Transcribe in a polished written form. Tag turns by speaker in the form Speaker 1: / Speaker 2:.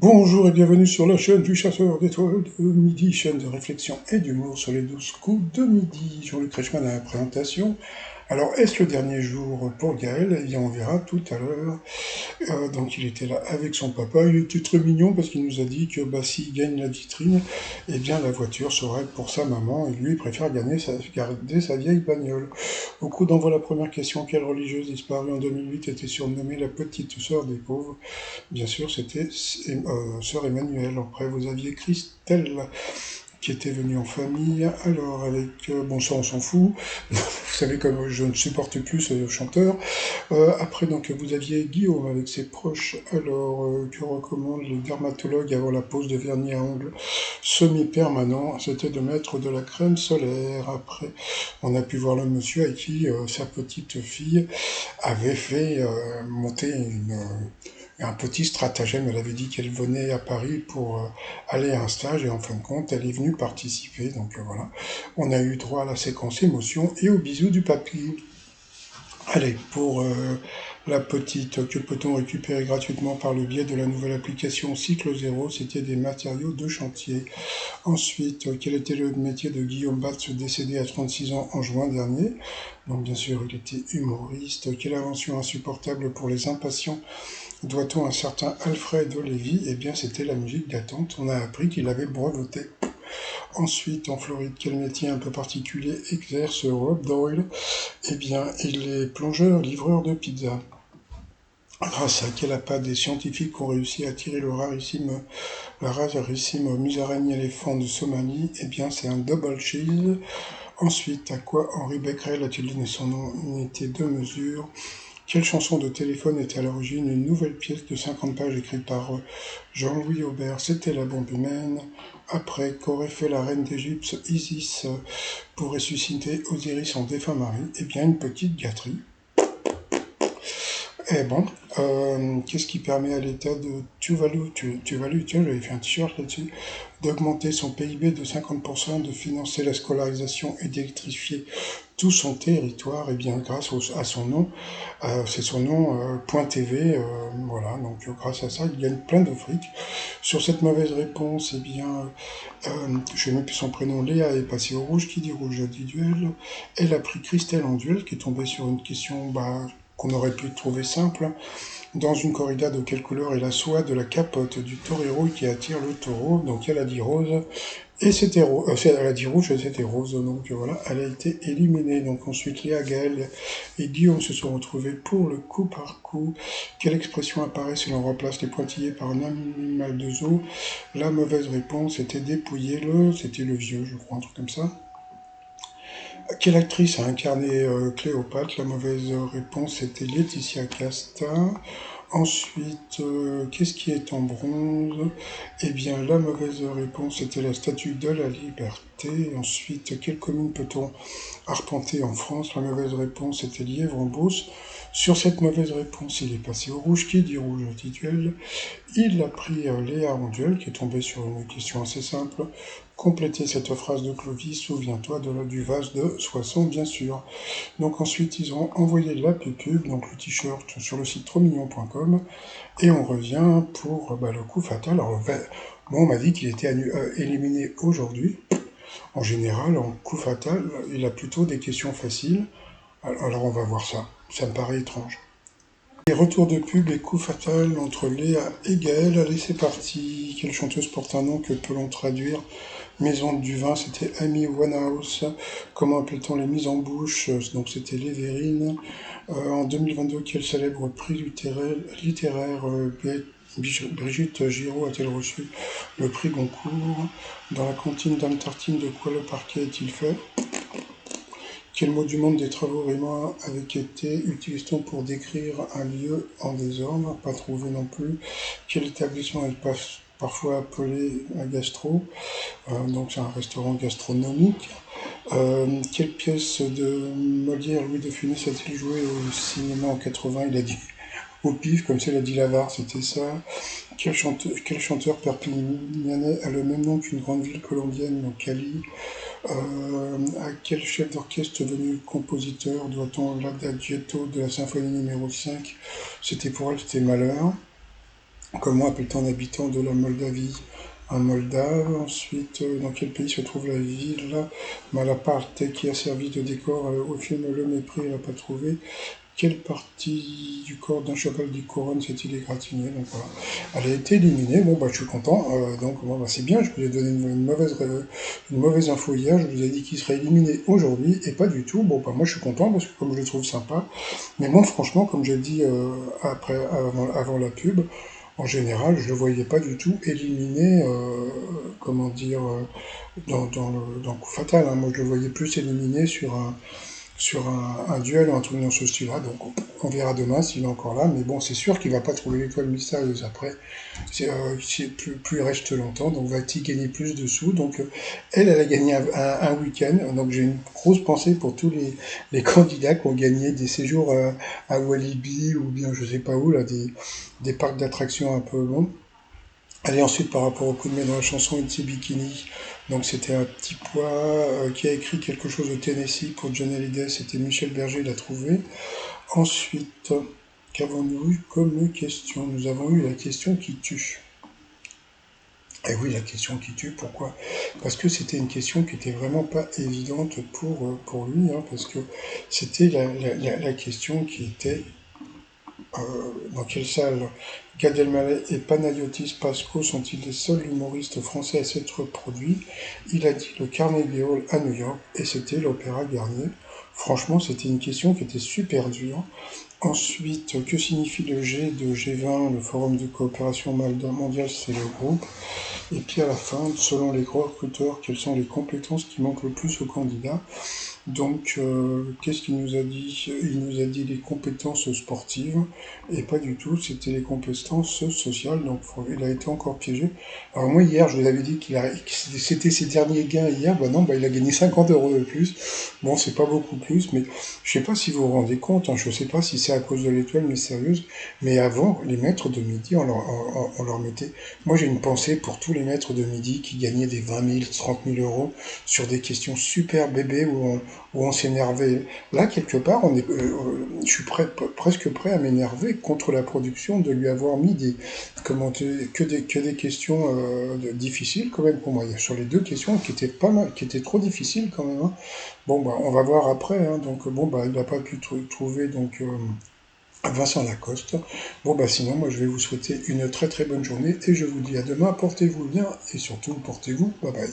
Speaker 1: Bonjour et bienvenue sur la chaîne du chasseur d'étoiles de midi, chaîne de réflexion et d'humour sur les 12 coups de midi. Jean-Luc Reichmann à la présentation. Alors, est-ce le dernier jour pour Gaël? Eh bien, on verra tout à l'heure. Donc, il était là avec son papa. Il était très mignon parce qu'il nous a dit que s'il gagne la vitrine, eh bien, la voiture serait pour sa maman et lui, il préfère garder sa vieille bagnole. Au coup d'envoi, la première question: quelle religieuse disparue en 2008 était surnommée la petite sœur des pauvres? Bien sûr, c'était sœur Emmanuelle. Après, vous aviez Christelle qui était venue en famille. Alors, avec... bon, ça, on s'en fout. Vous savez, comme je ne supporte plus ce chanteur. Après, donc, vous aviez Guillaume avec ses proches. Alors, que recommandent les dermatologues avant la pose de vernis à ongles semi-permanent? C'était de mettre de la crème solaire. Après, on a pu voir le monsieur à qui sa petite fille avait fait monter un petit stratagème. Elle avait dit qu'elle venait à Paris pour aller à un stage et en fin de compte, elle est venue participer. Donc voilà, on a eu droit à la séquence émotion et au bisou du papy. Allez, pour la petite, que peut-on récupérer gratuitement par le biais de la nouvelle application Cycle Zéro? C'était des matériaux de chantier. Ensuite, quel était le métier de Guillaume Batz, décédé à 36 ans en juin dernier? Donc bien sûr, il était humoriste. Quelle invention insupportable pour les impatients doit-on à un certain Alfred Lévy? Eh bien, c'était la musique d'attente. On a appris qu'il avait breveté. Ensuite, en Floride, quel métier un peu particulier exerce Rob Doyle? Eh bien, il est plongeur, livreur de pizza. Grâce à quel appât des scientifiques ont réussi à tirer la rarissime musaraigne éléphant de Somalie? Eh bien, c'est un double cheese. Ensuite, à quoi Henri Becquerel a-t-il donné son nom? Unité de mesure. Quelle chanson de téléphone était à l'origine une nouvelle pièce de 50 pages écrite par Jean-Louis Aubert? C'était La bombe humaine. Après, qu'aurait fait la reine d'Égypte Isis pour ressusciter Osiris en défunt mari? Eh bien, une petite gâterie. Eh bon, qu'est-ce qui permet à l'État de Tuvalu, tiens, j'avais fait un t-shirt là-dessus, d'augmenter son PIB de 50%, de financer la scolarisation et d'électrifier tout son territoire? Eh bien, grâce à son nom, c'est son nom, Point TV, voilà, donc grâce à ça, il gagne plein de fric. Sur cette mauvaise réponse, eh bien, je ne sais même plus son prénom, Léa est passée au rouge. Qui dit rouge dit duel. Elle a pris Christelle en duel, qui est tombée sur une question qu'on aurait pu trouver simple. Dans une corrida, de quelle couleur est la soie de la capote du torero qui attire le taureau? Donc elle a dit rose, et c'était rose. Elle a dit rouge et c'était rose. Donc voilà, elle a été éliminée. Donc ensuite, Léa, Gaël et Guillaume se sont retrouvés pour le coup par coup. Quelle expression apparaît si l'on remplace les pointillés par un animal de zoo? La mauvaise réponse était dépouiller-le. C'était le vieux, je crois, un truc comme ça. Quelle actrice a incarné Cléopâtre? La mauvaise réponse était Laetitia Casta. Ensuite, qu'est-ce qui est en bronze? Eh bien, la mauvaise réponse était la Statue de la Liberté. Ensuite, quelle commune peut-on arpenter en France? La mauvaise réponse était Lièvre-en-Beauce. Sur cette mauvaise réponse, il est passé au rouge. Qui dit rouge dit duel. Il a pris Léa en duel, qui est tombé sur une question assez simple. Complétez cette phrase de Clovis, souviens-toi du vase de Soissons, bien sûr. Donc ensuite, ils ont envoyé la pub, donc le t-shirt, sur le site trottmignon.com, et on revient pour le coup fatal. Alors, moi, on m'a dit qu'il était éliminé aujourd'hui. En général, en coup fatal, il a plutôt des questions faciles. Alors on va voir ça. Ça me paraît étrange. Les retours de pub et coup fatal entre Léa et Gaël. Allez, c'est parti. Quelle chanteuse porte un nom que peut-on traduire? Maison du vin, c'était Amy Winehouse. Comment appelait-on les mises en bouche? Donc c'était les verrines. En 2022, quel célèbre prix littéraire Brigitte Giraud a-t-elle reçu? Le prix Goncourt. Dans la cantine d'Anne Tartine, de quoi le parquet est-il fait? Quel mot du monde des travaux Riemann avait été utilise-t-on pour décrire un lieu en désordre? Pas trouvé non plus. Quel établissement est parfois appelé un gastro? Donc c'est un restaurant gastronomique. Quelle pièce de Molière Louis de Funès a-t-il joué au cinéma en 80? Il a dit au pif, comme ça il a dit l'avare, c'était ça. Quel chanteur perpignanais a le même nom qu'une grande ville colombienne, donc Cali? À quel chef d'orchestre devenu compositeur doit-on l'adagietto de la symphonie numéro 5? C'était pour elle, c'était Malheur. Comment appelle-t-on un habitant de la Moldavie? Un Moldave. Ensuite, dans quel pays se trouve la ville Malaparte qui a servi de décor au film Le Mépris? Elle n'a pas trouvé. Quelle partie du corps d'un cheval des couronnes s'est-il égratigné? Donc voilà. Elle a été éliminée. Bon, bah, je suis content. Donc, bon, bah, c'est bien. Je vous ai donné une mauvaise info hier. Je vous ai dit qu'il serait éliminé aujourd'hui et pas du tout. Bon, bah, moi, je suis content parce que comme je le trouve sympa. Mais moi, franchement, comme j'ai dit avant la pub, en général, je ne le voyais pas du tout éliminé, comment dire, dans le coup fatal, hein. Moi, je le voyais plus éliminé sur un duel ou un truc dans ce style-là. Donc, on verra demain s'il est encore là. Mais bon, c'est sûr qu'il va pas trouver l'étoile mystérieuse après. Plus il reste longtemps, donc va-t-il gagner plus de sous? Donc, elle a gagné un week-end. Donc, j'ai une grosse pensée pour tous les candidats qui ont gagné des séjours à Walibi ou bien je sais pas où, là, des parcs d'attractions un peu longs. Allez, ensuite, par rapport au coup de main dans la chanson Itsy Bikini, donc c'était un petit pois qui a écrit quelque chose au Tennessee pour John Hallyday, c'était Michel Berger, il a trouvé. Ensuite, qu'avons-nous eu comme question? Nous avons eu la question qui tue. Et oui, la question qui tue, pourquoi? Parce que c'était une question qui était vraiment pas évidente pour lui, hein, parce que c'était la question qui était dans quelle salle Gad Elmaleh et Panayotis Pasco sont-ils les seuls humoristes français à s'être produits? Il a dit le Carnegie Hall à New York et c'était l'Opéra Garnier. Franchement, c'était une question qui était super dure. Ensuite, que signifie le G de G20, le Forum de coopération mondiale, c'est le groupe. Et puis à la fin, selon les recruteurs, quelles sont les compétences qui manquent le plus aux candidats? Donc, qu'est-ce qu'il nous a dit? Il nous a dit les compétences sportives, et pas du tout, c'était les compétences sociales, donc il a été encore piégé. Alors moi, hier, je vous avais dit que c'était ses derniers gains hier, bah non, bah il a gagné 50 euros de plus. Bon, c'est pas beaucoup plus, mais je sais pas si vous vous rendez compte, hein, je sais pas si c'est à cause de l'étoile mystérieuse, mais avant, les maîtres de midi, on leur mettait... Moi, j'ai une pensée pour tous les maîtres de midi qui gagnaient des 20 000, 30 000 euros sur des questions super bébés où on s'énervait. Là, quelque part, je suis presque prêt à m'énerver contre la production de lui avoir mis que des questions difficiles quand même pour moi. Sur les deux questions qui étaient pas mal, qui étaient trop difficiles quand même, hein. Bon, bah, on va voir après, hein. Donc, bon, bah, il n'a pas pu trouver donc Vincent Lacoste. Bon, bah, sinon, moi, je vais vous souhaiter une très très bonne journée et je vous dis à demain. Portez-vous bien et surtout, portez-vous. Bye bye.